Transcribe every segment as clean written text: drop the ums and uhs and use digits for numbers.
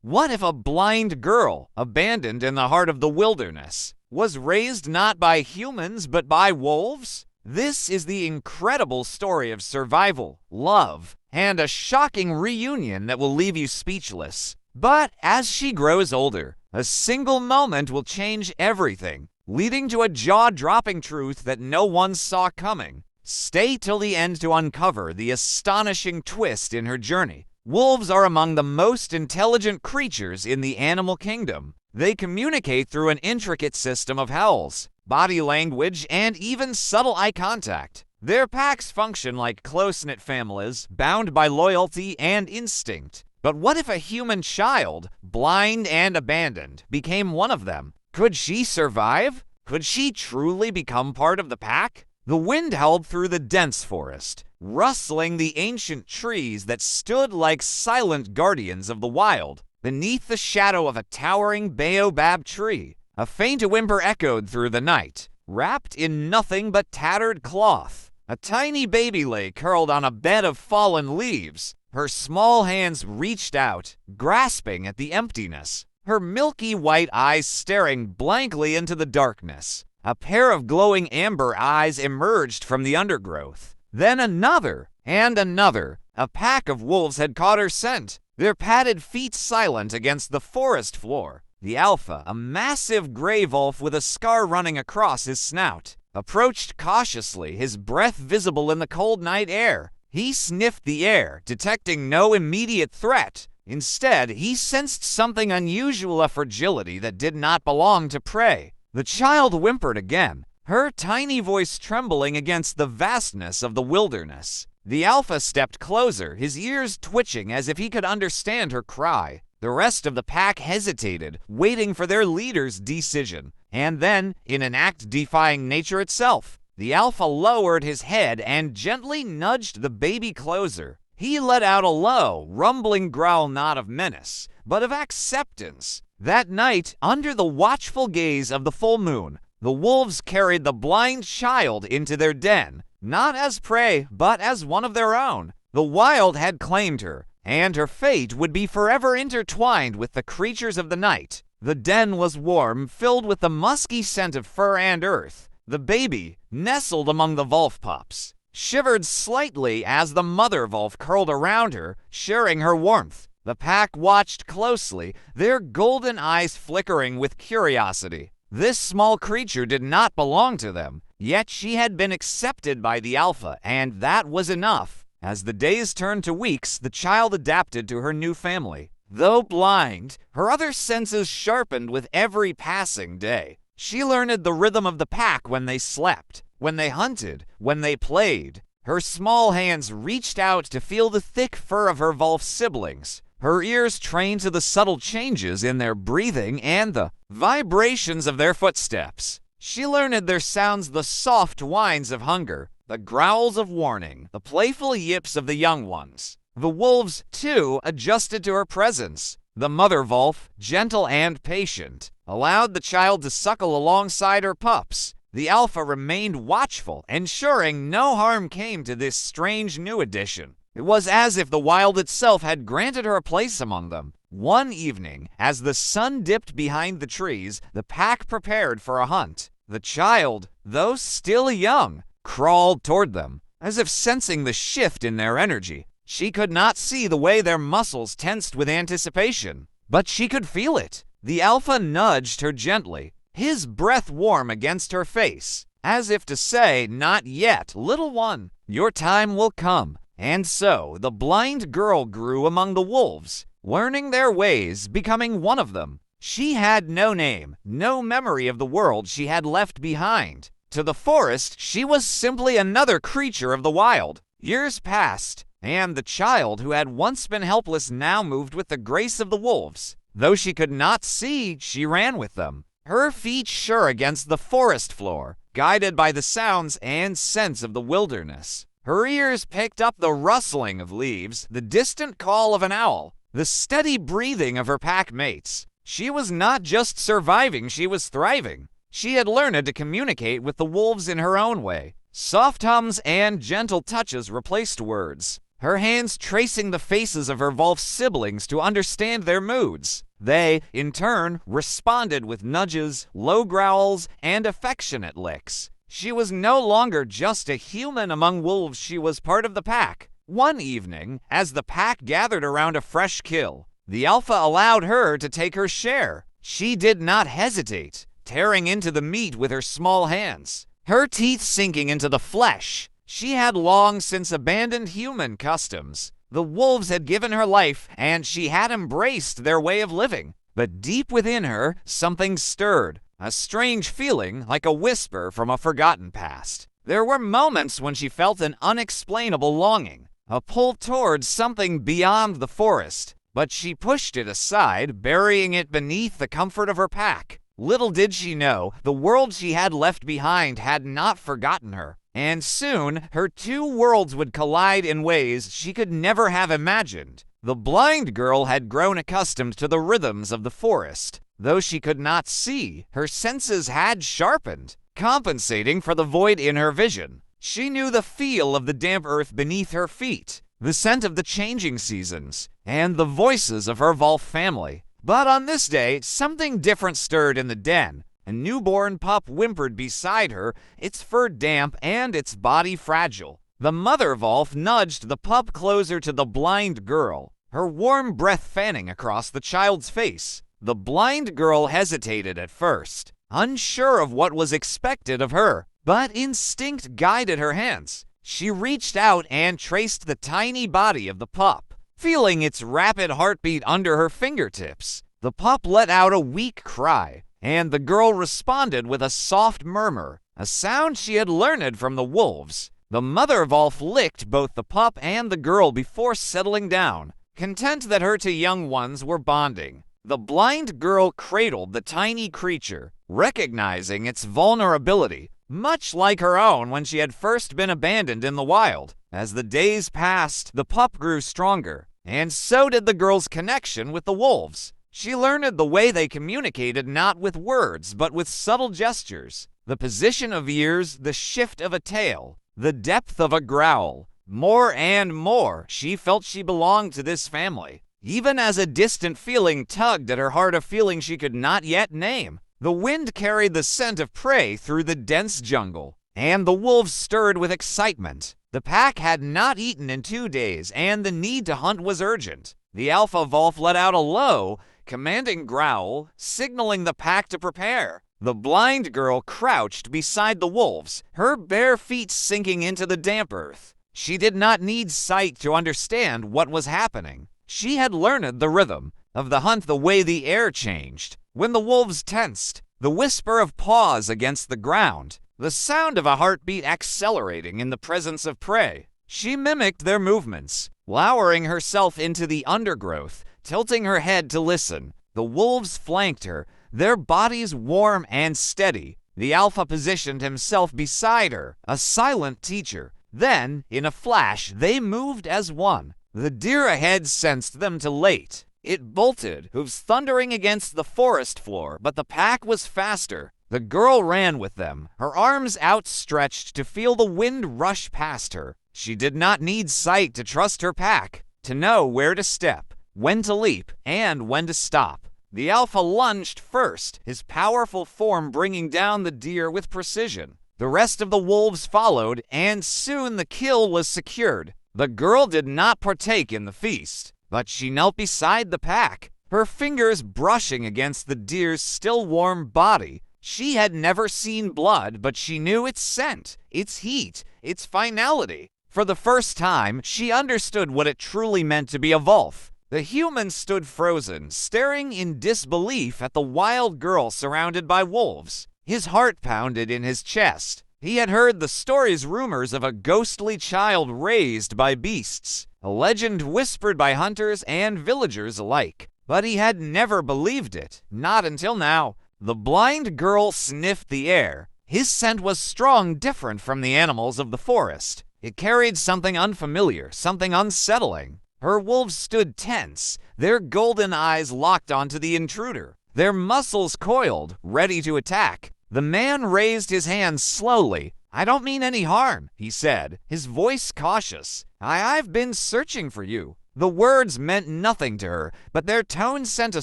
What if a blind girl, abandoned in the heart of the wilderness, was raised not by humans but by wolves? This is the incredible story of survival, love, and a shocking reunion that will leave you speechless. But as she grows older, a single moment will change everything, leading to a jaw-dropping truth that no one saw coming. Stay till the end to uncover the astonishing twist in her journey. Wolves are among the most intelligent creatures in the animal kingdom. They communicate through an intricate system of howls, body language, and even subtle eye contact. Their packs function like close-knit families, bound by loyalty and instinct. But what if a human child, blind and abandoned, became one of them? Could she survive? Could she truly become part of the pack? The wind howled through the dense forest, rustling the ancient trees that stood like silent guardians of the wild. Beneath the shadow of a towering baobab tree, a faint whimper echoed through the night. Wrapped in nothing but tattered cloth, a tiny baby lay curled on a bed of fallen leaves. Her small hands reached out, grasping at the emptiness, her milky white eyes staring blankly into the darkness. A pair of glowing amber eyes emerged from the undergrowth. Then another, and another. A pack of wolves had caught her scent, their padded feet silent against the forest floor. The alpha, a massive gray wolf with a scar running across his snout, approached cautiously, his breath visible in the cold night air. He sniffed the air, detecting no immediate threat. Instead, he sensed something unusual, a fragility that did not belong to prey. The child whimpered again, her tiny voice trembling against the vastness of the wilderness. The alpha stepped closer, his ears twitching as if he could understand her cry. The rest of the pack hesitated, waiting for their leader's decision. And then, in an act defying nature itself, the alpha lowered his head and gently nudged the baby closer. He let out a low, rumbling growl, not of menace, but of acceptance. That night, under the watchful gaze of the full moon, the wolves carried the blind child into their den, not as prey, but as one of their own. The wild had claimed her, and her fate would be forever intertwined with the creatures of the night. The den was warm, filled with the musky scent of fur and earth. The baby, nestled among the wolf pups, shivered slightly as the mother wolf curled around her, sharing her warmth. The pack watched closely, their golden eyes flickering with curiosity. This small creature did not belong to them, yet she had been accepted by the alpha, and that was enough. As the days turned to weeks, the child adapted to her new family. Though blind, her other senses sharpened with every passing day. She learned the rhythm of the pack when they slept, when they hunted, when they played. Her small hands reached out to feel the thick fur of her wolf siblings. Her ears trained to the subtle changes in their breathing and the vibrations of their footsteps. She learned their sounds, the soft whines of hunger, the growls of warning, the playful yips of the young ones. The wolves, too, adjusted to her presence. The mother wolf, gentle and patient, allowed the child to suckle alongside her pups. The alpha remained watchful, ensuring no harm came to this strange new addition. It was as if the wild itself had granted her a place among them. One evening, as the sun dipped behind the trees, the pack prepared for a hunt. The child, though still young, crawled toward them, as if sensing the shift in their energy. She could not see the way their muscles tensed with anticipation, but she could feel it. The alpha nudged her gently, his breath warm against her face, as if to say, "Not yet, little one. Your time will come." And so the blind girl grew among the wolves, learning their ways, becoming one of them. She had no name, no memory of the world she had left behind. To the forest, she was simply another creature of the wild. Years passed, and the child who had once been helpless now moved with the grace of the wolves. Though she could not see, she ran with them, her feet sure against the forest floor, guided by the sounds and scents of the wilderness. Her ears picked up the rustling of leaves, the distant call of an owl, the steady breathing of her pack mates. She was not just surviving, she was thriving. She had learned to communicate with the wolves in her own way. Soft hums and gentle touches replaced words. her hands tracing the faces of her wolf siblings to understand their moods. They, in turn, responded with nudges, low growls, and affectionate licks. She was no longer just a human among wolves, she was part of the pack. One evening, as the pack gathered around a fresh kill, the alpha allowed her to take her share. She did not hesitate, tearing into the meat with her small hands, her teeth sinking into the flesh. She had long since abandoned human customs. The wolves had given her life, and she had embraced their way of living. But deep within her, something stirred, a strange feeling like a whisper from a forgotten past. There were moments when she felt an unexplainable longing, a pull towards something beyond the forest, but she pushed it aside, burying it beneath the comfort of her pack. Little did she know, the world she had left behind had not forgotten her, and soon her two worlds would collide in ways she could never have imagined. The blind girl had grown accustomed to the rhythms of the forest. Though she could not see, her senses had sharpened, compensating for the void in her vision. She knew the feel of the damp earth beneath her feet, the scent of the changing seasons, and the voices of her wolf family. But on this day, something different stirred in the den. A newborn pup whimpered beside her, its fur damp and its body fragile. The mother wolf nudged the pup closer to the blind girl, her warm breath fanning across the child's face. The blind girl hesitated at first, unsure of what was expected of her, but instinct guided her hands. She reached out and traced the tiny body of the pup, feeling its rapid heartbeat under her fingertips. The pup let out a weak cry, and the girl responded with a soft murmur, a sound she had learned from the wolves. The mother wolf licked both the pup and the girl before settling down, content that her two young ones were bonding. The blind girl cradled the tiny creature, recognizing its vulnerability, much like her own when she had first been abandoned in the wild. As the days passed, the pup grew stronger, and so did the girl's connection with the wolves. She learned the way they communicated not with words, but with subtle gestures. The position of ears, the shift of a tail, the depth of a growl. More and more, she felt she belonged to this family, even as a distant feeling tugged at her heart, a feeling she could not yet name. The wind carried the scent of prey through the dense jungle, and the wolves stirred with excitement. The pack had not eaten in 2 days, and the need to hunt was urgent. The alpha wolf let out a low, commanding growl, signaling the pack to prepare. The blind girl crouched beside the wolves, her bare feet sinking into the damp earth. She did not need sight to understand what was happening. She had learned the rhythm of the hunt, the way the air changed when the wolves tensed, the whisper of paws against the ground, the sound of a heartbeat accelerating in the presence of prey. She mimicked their movements, lowering herself into the undergrowth, tilting her head to listen. The wolves flanked her, their bodies warm and steady. The alpha positioned himself beside her, a silent teacher. Then, in a flash, they moved as one. The deer ahead sensed them too late. It bolted, hooves thundering against the forest floor, but the pack was faster. The girl ran with them, her arms outstretched to feel the wind rush past her. She did not need sight to trust her pack, to know where to step, when to leap, and when to stop. The alpha lunged first, his powerful form bringing down the deer with precision. The rest of the wolves followed, and soon the kill was secured. The girl did not partake in the feast, but she knelt beside the pack, her fingers brushing against the deer's still warm body. She had never seen blood, but she knew its scent, its heat, its finality. For the first time, she understood what it truly meant to be a wolf. The human stood frozen, staring in disbelief at the wild girl surrounded by wolves. His heart pounded in his chest. He had heard the stories, rumors of a ghostly child raised by beasts, a legend whispered by hunters and villagers alike. But he had never believed it, not until now. The blind girl sniffed the air. His scent was strong, different from the animals of the forest. It carried something unfamiliar, something unsettling. Her wolves stood tense, their golden eyes locked onto the intruder, their muscles coiled, ready to attack. The man raised his hands slowly. "I don't mean any harm," he said, his voice cautious. I've been searching for you." The words meant nothing to her, but their tone sent a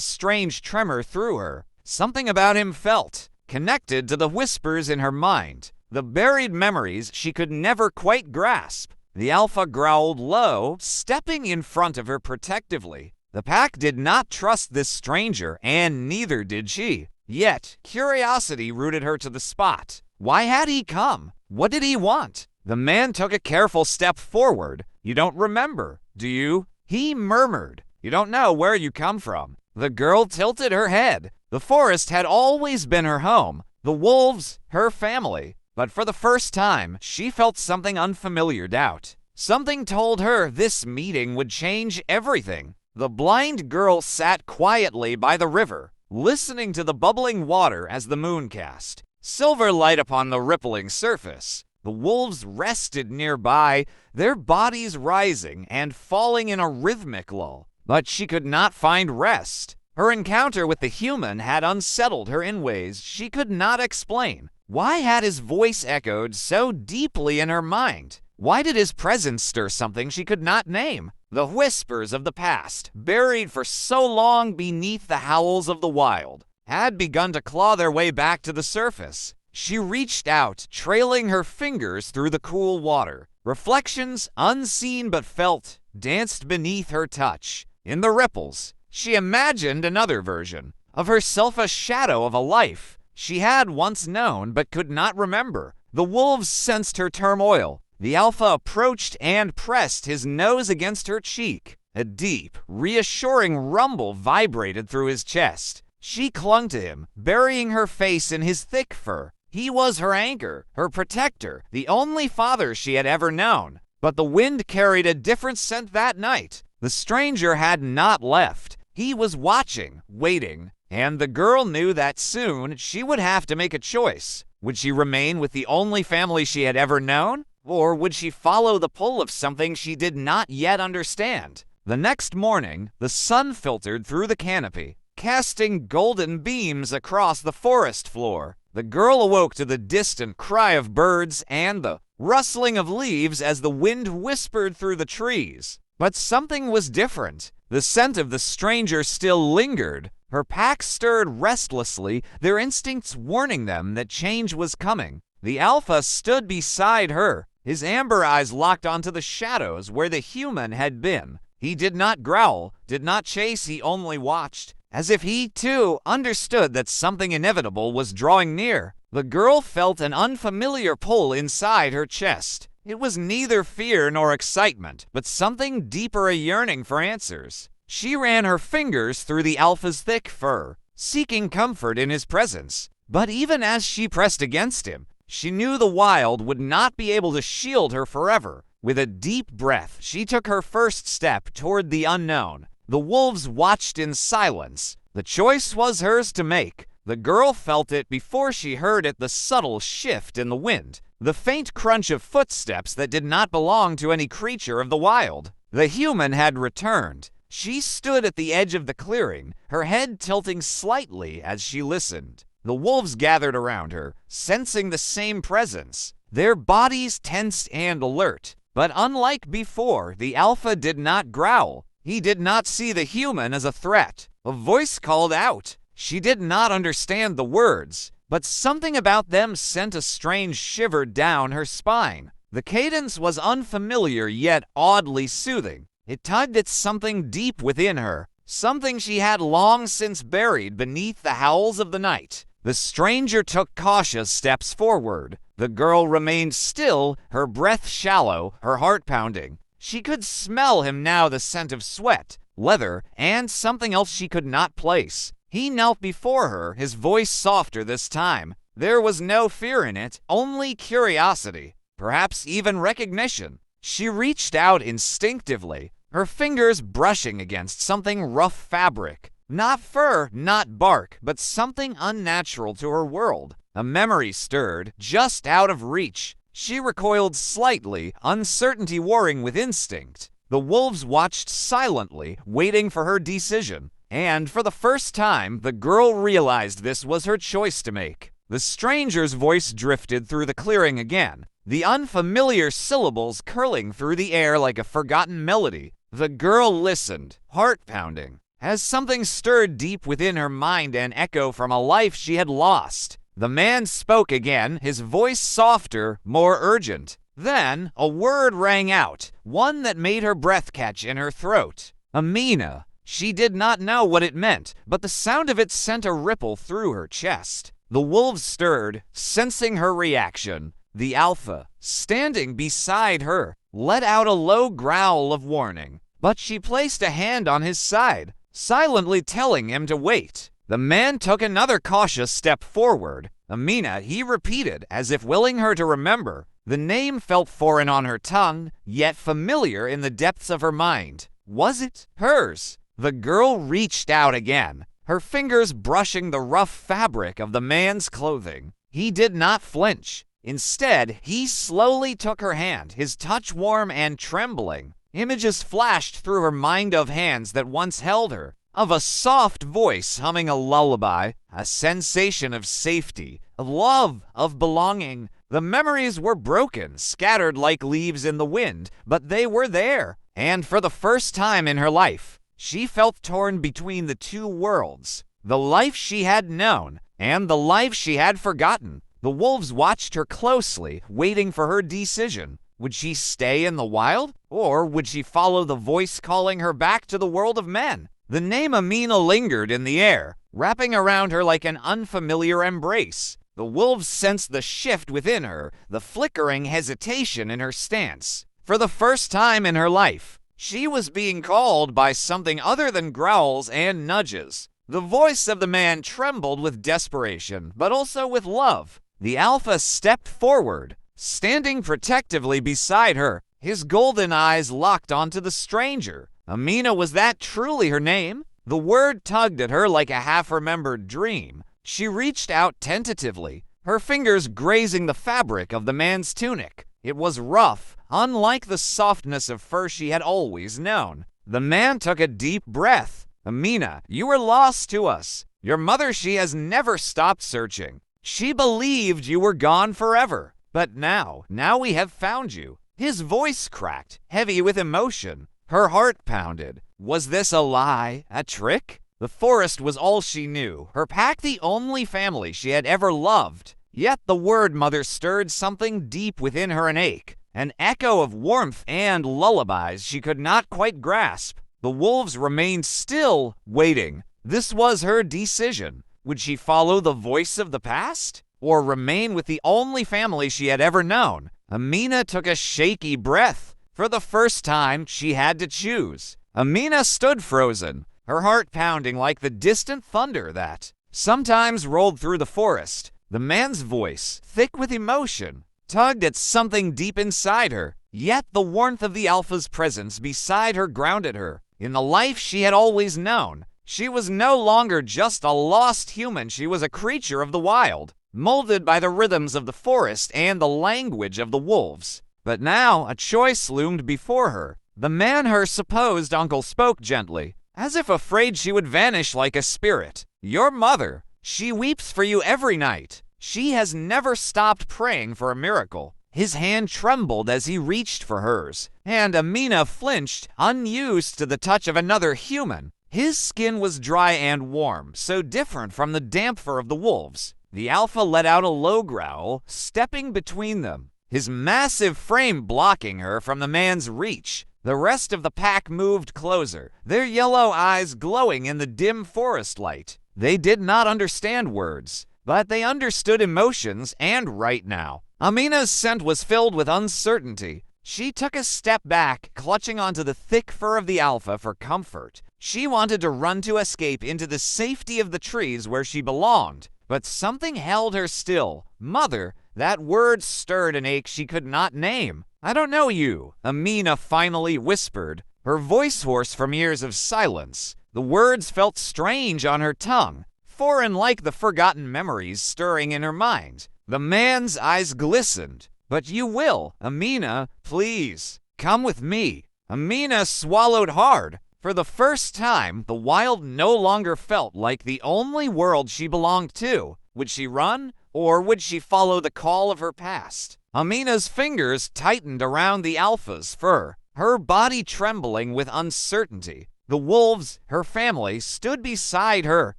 strange tremor through her. Something about him felt connected to the whispers in her mind, the buried memories she could never quite grasp. The alpha growled low, stepping in front of her protectively. The pack did not trust this stranger, and neither did she. Yet, curiosity rooted her to the spot. Why had he come? What did he want? The man took a careful step forward. "You don't remember, do you?" He murmured. "You don't know where you come from." The girl tilted her head. The forest had always been her home, the wolves her family. But for the first time, she felt something unfamiliar doubt. Something told her this meeting would change everything. The blind girl sat quietly by the river, listening to the bubbling water as the moon cast silver light upon the rippling surface. The wolves rested nearby, their bodies rising and falling in a rhythmic lull. But she could not find rest. Her encounter with the human had unsettled her in ways she could not explain. Why had his voice echoed so deeply in her mind? Why did his presence stir something she could not name? The whispers of the past, buried for so long beneath the howls of the wild, had begun to claw their way back to the surface. She reached out, trailing her fingers through the cool water. Reflections, unseen but felt, danced beneath her touch. In the ripples, she imagined another version of herself, a shadow of a life she had once known but could not remember. The wolves sensed her turmoil. The alpha approached and pressed his nose against her cheek. A deep, reassuring rumble vibrated through his chest. She clung to him, burying her face in his thick fur. He was her anchor, her protector, the only father she had ever known. But the wind carried a different scent that night. The stranger had not left. He was watching, waiting, and the girl knew that soon she would have to make a choice. Would she remain with the only family she had ever known? Or would she follow the pull of something she did not yet understand? The next morning, the sun filtered through the canopy, casting golden beams across the forest floor. The girl awoke to the distant cry of birds and the rustling of leaves as the wind whispered through the trees. But something was different. The scent of the stranger still lingered. Her pack stirred restlessly, their instincts warning them that change was coming. The alpha stood beside her, his amber eyes locked onto the shadows where the human had been. He did not growl, did not chase, he only watched, as if he too understood that something inevitable was drawing near. The girl felt an unfamiliar pull inside her chest. It was neither fear nor excitement, but something deeper, a yearning for answers. She ran her fingers through the alpha's thick fur, seeking comfort in his presence. But even as she pressed against him, she knew the wild would not be able to shield her forever. With a deep breath, she took her first step toward the unknown. The wolves watched in silence. The choice was hers to make. The girl felt it before she heard it, the subtle shift in the wind, the faint crunch of footsteps that did not belong to any creature of the wild. The human had returned. She stood at the edge of the clearing, her head tilting slightly as she listened. The wolves gathered around her, sensing the same presence, their bodies tense and alert. But unlike before, the alpha did not growl. He did not see the human as a threat. A voice called out. She did not understand the words, but something about them sent a strange shiver down her spine. The cadence was unfamiliar yet oddly soothing. It tugged at something deep within her, something she had long since buried beneath the howls of the night. The stranger took cautious steps forward. The girl remained still, her breath shallow, her heart pounding. She could smell him now, the scent of sweat, leather, and something else she could not place. He knelt before her, his voice softer this time. There was no fear in it, only curiosity, perhaps even recognition. She reached out instinctively, her fingers brushing against something rough fabric. Not fur, not bark, but something unnatural to her world. A memory stirred, just out of reach. She recoiled slightly, uncertainty warring with instinct. The wolves watched silently, waiting for her decision. And for the first time, the girl realized this was her choice to make. The stranger's voice drifted through the clearing again. the unfamiliar syllables curling through the air like a forgotten melody. The girl listened, heart pounding, as something stirred deep within her mind, an echo from a life she had lost. The man spoke again, his voice softer, more urgent. Then a word rang out, one that made her breath catch in her throat. Amina. She did not know what it meant, but the sound of it sent a ripple through her chest. The wolves stirred, sensing her reaction. The alpha, standing beside her, let out a low growl of warning, but she placed a hand on his side, silently telling him to wait. The man took another cautious step forward. Amina, he repeated, as if willing her to remember. The name felt foreign on her tongue, yet familiar in the depths of her mind. Was it hers? The girl reached out again, her fingers brushing the rough fabric of the man's clothing. He did not flinch. Instead, he slowly took her hand, his touch warm and trembling. Images flashed through her mind of hands that once held her, of a soft voice humming a lullaby, a sensation of safety, of love, of belonging. The memories were broken, scattered like leaves in the wind, but they were there. And for the first time in her life, she felt torn between the two worlds, the life she had known and the life she had forgotten. The wolves watched her closely, waiting for her decision. Would she stay in the wild, or would she follow the voice calling her back to the world of men? The name Amina lingered in the air, wrapping around her like an unfamiliar embrace. The wolves sensed the shift within her, the flickering hesitation in her stance. For the first time in her life, she was being called by something other than growls and nudges. The voice of the man trembled with desperation, but also with love. The alpha stepped forward, standing protectively beside her, his golden eyes locked onto the stranger. Amina, was that truly her name? The word tugged at her like a half-remembered dream. She reached out tentatively, her fingers grazing the fabric of the man's tunic. It was rough, unlike the softness of fur she had always known. The man took a deep breath. Amina, you were lost to us. Your mother, she has never stopped searching. She believed you were gone forever. But now we have found you. His voice cracked, heavy with emotion. Her heart pounded. Was this a lie, a trick? The forest was all she knew, her pack the only family she had ever loved. Yet the word mother stirred something deep within her, an ache, an echo of warmth and lullabies she could not quite grasp. The wolves remained still, waiting. This was her decision. Would she follow the voice of the past, or remain with the only family she had ever known? Amina took a shaky breath. For the first time, she had to choose. Amina stood frozen, her heart pounding like the distant thunder that sometimes rolled through the forest. The man's voice, thick with emotion, tugged at something deep inside her. Yet the warmth of the alpha's presence beside her grounded her. In the life she had always known, she was no longer just a lost human. She was a creature of the wild, molded by the rhythms of the forest and the language of the wolves. But now a choice loomed before her. The man, her supposed uncle, spoke gently, as if afraid she would vanish like a spirit. Your mother, she weeps for you every night. She has never stopped praying for a miracle. His hand trembled as he reached for hers, and Amina flinched, unused to the touch of another human. His skin was dry and warm, so different from the damp fur of the wolves. The alpha let out a low growl, stepping between them, his massive frame blocking her from the man's reach. The rest of the pack moved closer, their yellow eyes glowing in the dim forest light. They did not understand words, but they understood emotions, and right now, Amina's scent was filled with uncertainty. She took a step back, clutching onto the thick fur of the alpha for comfort. She wanted to run to escape into the safety of the trees where she belonged, but something held her still. Mother, that word stirred an ache she could not name. I don't know you, Amina finally whispered, her voice hoarse from years of silence. The words felt strange on her tongue, foreign like the forgotten memories stirring in her mind. The man's eyes glistened. But you will, Amina, please, come with me. Amina swallowed hard. For the first time, the wild no longer felt like the only world she belonged to. Would she run, or would she follow the call of her past? Amina's fingers tightened around the alpha's fur, her body trembling with uncertainty. The wolves, her family, stood beside her,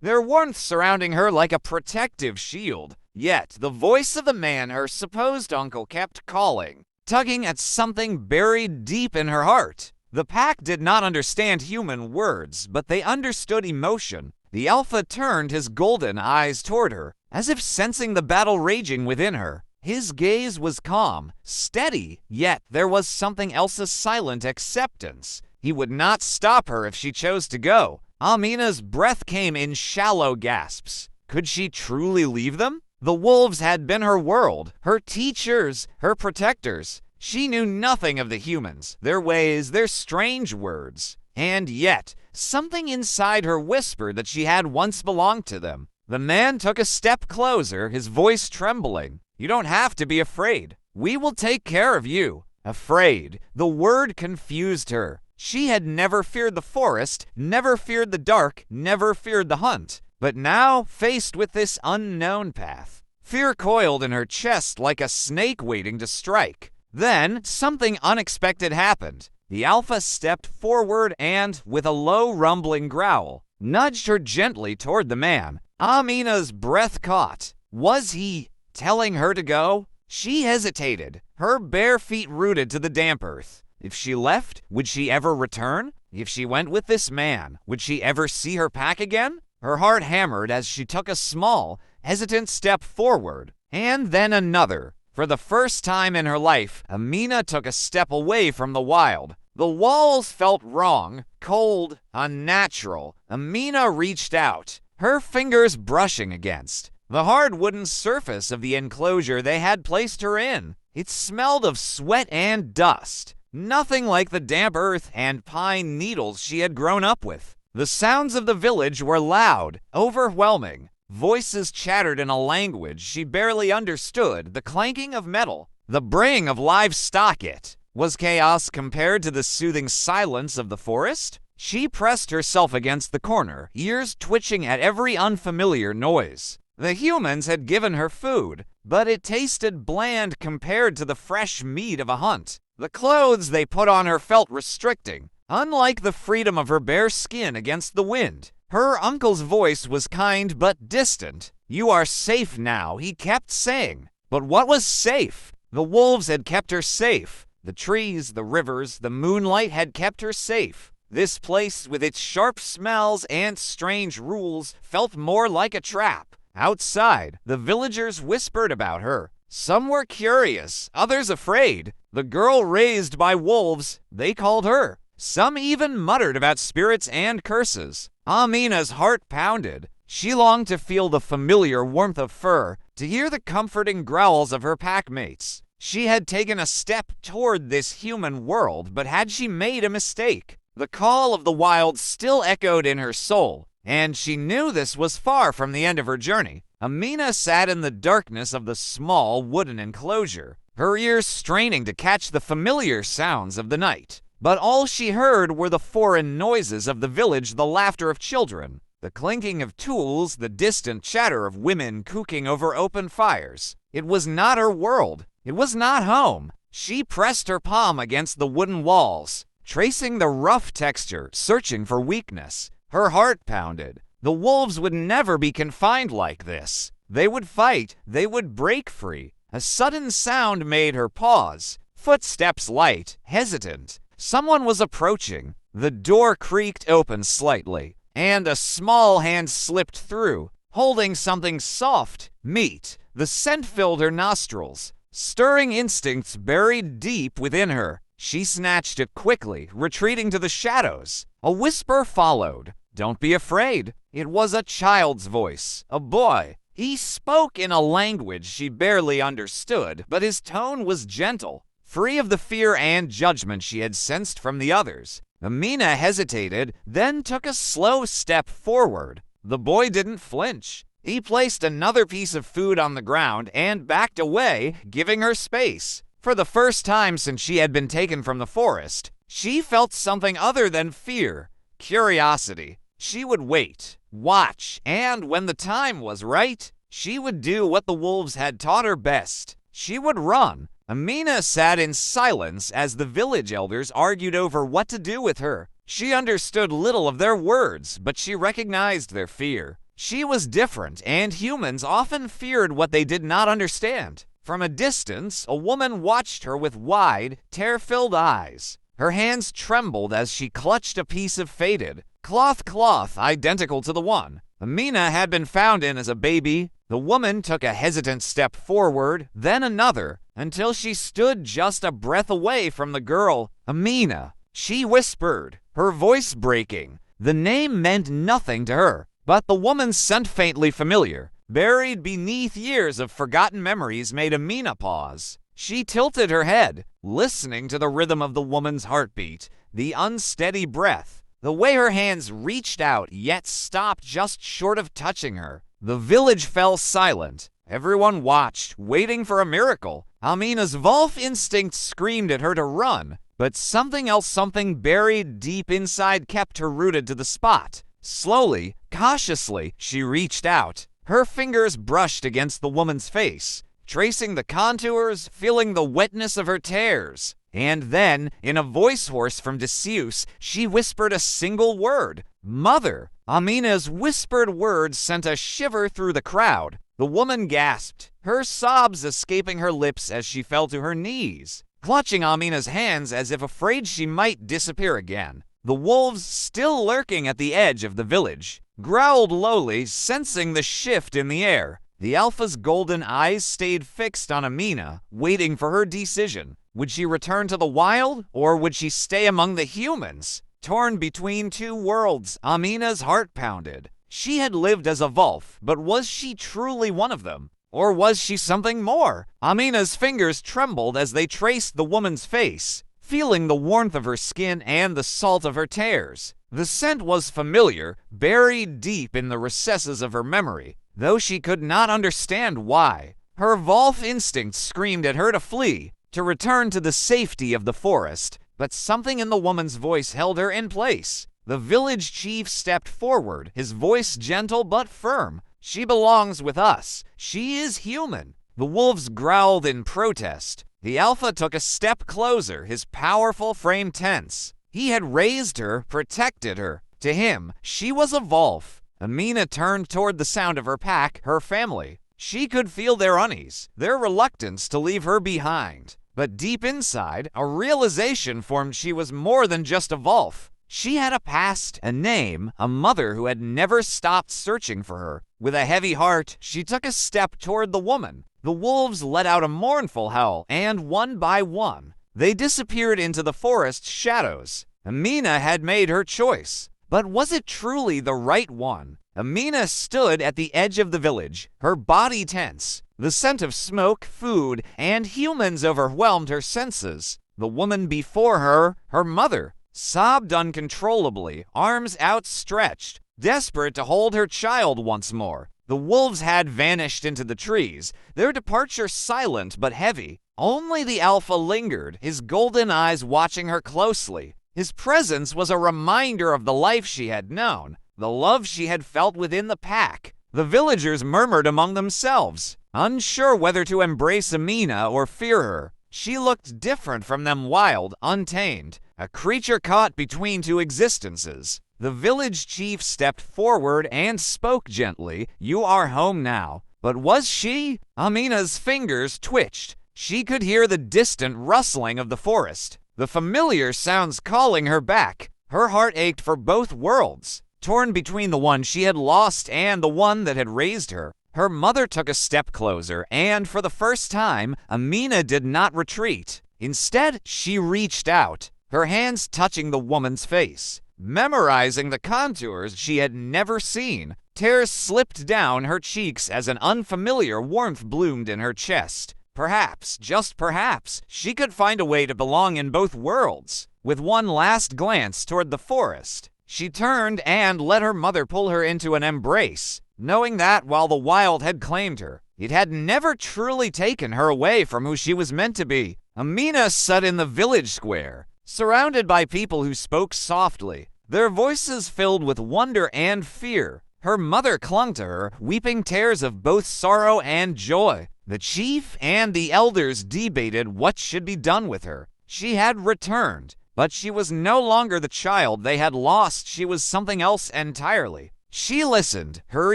their warmth surrounding her like a protective shield. Yet the voice of the man her supposed uncle kept calling, tugging at something buried deep in her heart. The pack did not understand human words, but they understood emotion. The alpha turned his golden eyes toward her, as if sensing the battle raging within her. His gaze was calm, steady, yet there was something else, a silent acceptance. He would not stop her if she chose to go. Amina's breath came in shallow gasps. Could she truly leave them? The wolves had been her world, her teachers, her protectors. She knew nothing of the humans, their ways, their strange words. And yet, something inside her whispered that she had once belonged to them. The man took a step closer, his voice trembling. "You don't have to be afraid. We will take care of you." Afraid. The word confused her. She had never feared the forest, never feared the dark, never feared the hunt. But now, faced with this unknown path, fear coiled in her chest like a snake waiting to strike. Then, something unexpected happened. The alpha stepped forward and, with a low rumbling growl, nudged her gently toward the man. Amina's breath caught. Was he telling her to go? She hesitated, her bare feet rooted to the damp earth. If she left, would she ever return? If she went with this man, would she ever see her pack again? Her heart hammered as she took a small, hesitant step forward, and then another. For the first time in her life, Amina took a step away from the wild. The walls felt wrong, cold, unnatural. Amina reached out, her fingers brushing against the hard wooden surface of the enclosure they had placed her in. It smelled of sweat and dust, nothing like the damp earth and pine needles she had grown up with. The sounds of the village were loud, overwhelming. Voices chattered in a language she barely understood, the clanking of metal, the braying of livestock. It was chaos compared to the soothing silence of the forest. She pressed herself against the corner, ears twitching at every unfamiliar noise. The humans had given her food, but it tasted bland compared to the fresh meat of a hunt. The clothes they put on her felt restricting, unlike the freedom of her bare skin against the wind. Her uncle's voice was kind but distant. "You are safe now," he kept saying. But what was safe? The wolves had kept her safe. The trees, the rivers, the moonlight had kept her safe. This place, with its sharp smells and strange rules, felt more like a trap. Outside, the villagers whispered about her. Some were curious, others afraid. The girl raised by wolves, they called her. Some even muttered about spirits and curses. Amina's heart pounded. She longed to feel the familiar warmth of fur, to hear the comforting growls of her packmates. She had taken a step toward this human world, but had she made a mistake? The call of the wild still echoed in her soul, and she knew this was far from the end of her journey. Amina sat in the darkness of the small wooden enclosure, her ears straining to catch the familiar sounds of the night. But all she heard were the foreign noises of the village, the laughter of children, the clinking of tools, the distant chatter of women cooking over open fires. It was not her world. It was not home. She pressed her palm against the wooden walls, tracing the rough texture, searching for weakness. Her heart pounded. The wolves would never be confined like this. They would fight. They would break free. A sudden sound made her pause. Footsteps light, hesitant. Someone was approaching. The door creaked open slightly, and a small hand slipped through, holding something soft, meat. The scent filled her nostrils, stirring instincts buried deep within her. She snatched it quickly, retreating to the shadows. A whisper followed. "Don't be afraid." It was a child's voice, a boy. He spoke in a language she barely understood, but his tone was gentle, free of the fear and judgment she had sensed from the others. Amina hesitated, then took a slow step forward. The boy didn't flinch. He placed another piece of food on the ground and backed away, giving her space. For the first time since she had been taken from the forest, she felt something other than fear, curiosity. She would wait, watch, and when the time was right, she would do what the wolves had taught her best. She would run. Amina sat in silence as the village elders argued over what to do with her. She understood little of their words, but she recognized their fear. She was different, and humans often feared what they did not understand. From a distance, a woman watched her with wide, tear-filled eyes. Her hands trembled as she clutched a piece of faded cloth identical to the one Amina had been found in as a baby. The woman took a hesitant step forward, then another, until she stood just a breath away from the girl. "Amina," she whispered, her voice breaking. The name meant nothing to her, but the woman's scent faintly familiar, buried beneath years of forgotten memories, made Amina pause. She tilted her head, listening to the rhythm of the woman's heartbeat, the unsteady breath, the way her hands reached out yet stopped just short of touching her. The village fell silent. Everyone watched, waiting for a miracle. Amina's Wolf instinct screamed at her to run, but something buried deep inside kept her rooted to the spot. Slowly, cautiously, she reached out. Her fingers brushed against the woman's face, tracing the contours, feeling the wetness of her tears. And then, in a voice hoarse from disuse, she whispered a single word: "Mother." Amina's whispered words sent a shiver through the crowd. The woman gasped, her sobs escaping her lips as she fell to her knees, clutching Amina's hands as if afraid she might disappear again. The wolves, still lurking at the edge of the village, growled lowly, sensing the shift in the air. The alpha's golden eyes stayed fixed on Amina, waiting for her decision. Would she return to the wild, or would she stay among the humans? Torn between two worlds, Amina's heart pounded. She had lived as a Wolf, but was she truly one of them? Or was she something more? Amina's fingers trembled as they traced the woman's face, feeling the warmth of her skin and the salt of her tears. The scent was familiar, buried deep in the recesses of her memory, though she could not understand why. Her Wolf instinct screamed at her to flee, to return to the safety of the forest, but something in the woman's voice held her in place. The village chief stepped forward, his voice gentle but firm. "She belongs with us. She is human." The wolves growled in protest. The alpha took a step closer, his powerful frame tense. He had raised her, protected her. To him, she was a Wolf. Amina turned toward the sound of her pack, her family. She could feel their unease, their reluctance to leave her behind. But deep inside, a realization formed: she was more than just a Wolf. She had a past, a name, a mother who had never stopped searching for her. With a heavy heart, she took a step toward the woman. The wolves let out a mournful howl, and one by one, they disappeared into the forest shadows. Amina had made her choice, but was it truly the right one? Amina stood at the edge of the village, her body tense. The scent of smoke, food, and humans overwhelmed her senses. The woman before her, her mother, sobbed uncontrollably, arms outstretched, desperate to hold her child once more. The wolves had vanished into the trees, their departure silent but heavy. Only the alpha lingered, his golden eyes watching her closely. His presence was a reminder of the life she had known, the love she had felt within the pack. The villagers murmured among themselves, unsure whether to embrace Amina or fear her. She looked different from them, wild, untamed, a creature caught between two existences. The village chief stepped forward and spoke gently. "You are home now." But was she? Amina's fingers twitched. She could hear the distant rustling of the forest, the familiar sounds calling her back. Her heart ached for both worlds, torn between the one she had lost and the one that had raised her. Her mother took a step closer, and for the first time, Amina did not retreat. Instead, she reached out, her hands touching the woman's face, memorizing the contours she had never seen. Tears slipped down her cheeks as an unfamiliar warmth bloomed in her chest. Perhaps, just perhaps, she could find a way to belong in both worlds. With one last glance toward the forest, she turned and let her mother pull her into an embrace, knowing that while the wild had claimed her, it had never truly taken her away from who she was meant to be. Amina sat in the village square, surrounded by people who spoke softly, their voices filled with wonder and fear. Her mother clung to her, weeping tears of both sorrow and joy. The chief and the elders debated what should be done with her. She had returned, but she was no longer the child they had lost. She was something else entirely. She listened, her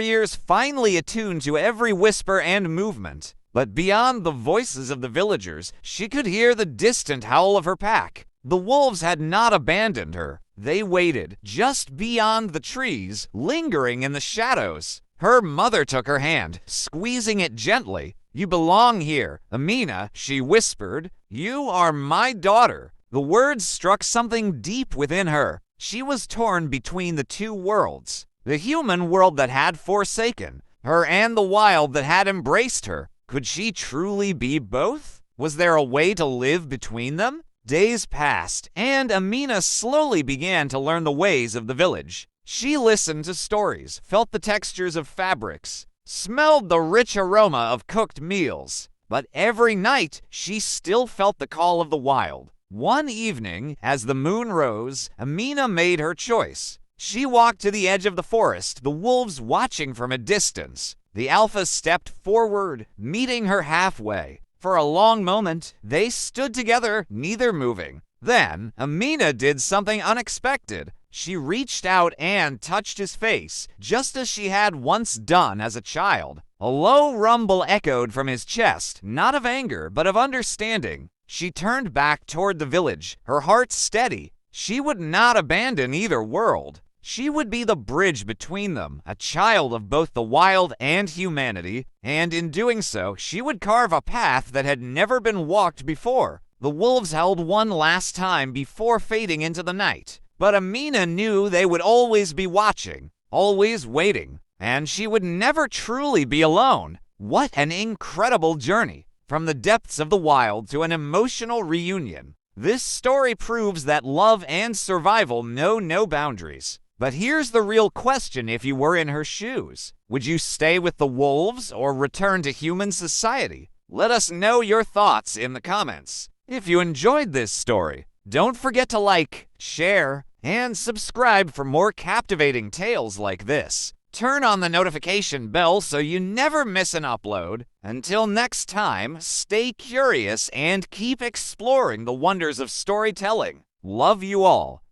ears finely attuned to every whisper and movement. But beyond the voices of the villagers, she could hear the distant howl of her pack. The wolves had not abandoned her. They waited just beyond the trees, lingering in the shadows. Her mother took her hand, squeezing it gently. "You belong here, Amina," she whispered. "You are my daughter." The words struck something deep within her. She was torn between the two worlds. The human world that had forsaken her and the wild that had embraced her. Could she truly be both? Was there a way to live between them? Days passed, and Amina slowly began to learn the ways of the village. She listened to stories, felt the textures of fabrics, smelled the rich aroma of cooked meals. But every night, she still felt the call of the wild. One evening, as the moon rose, Amina made her choice. She walked to the edge of the forest, the wolves watching from a distance. The alpha stepped forward, meeting her halfway. For a long moment, they stood together, neither moving. Then, Amina did something unexpected. She reached out and touched his face, just as she had once done as a child. A low rumble echoed from his chest, not of anger, but of understanding. She turned back toward the village, her heart steady. She would not abandon either world. She would be the bridge between them, a child of both the wild and humanity, and in doing so, she would carve a path that had never been walked before. The wolves held one last time before fading into the night, but Amina knew they would always be watching, always waiting, and she would never truly be alone. What an incredible journey, from the depths of the wild to an emotional reunion. This story proves that love and survival know no boundaries. But here's the real question: if you were in her shoes, would you stay with the wolves or return to human society? Let us know your thoughts in the comments. If you enjoyed this story, don't forget to like, share, and subscribe for more captivating tales like this. Turn on the notification bell so you never miss an upload. Until next time, stay curious and keep exploring the wonders of storytelling. Love you all.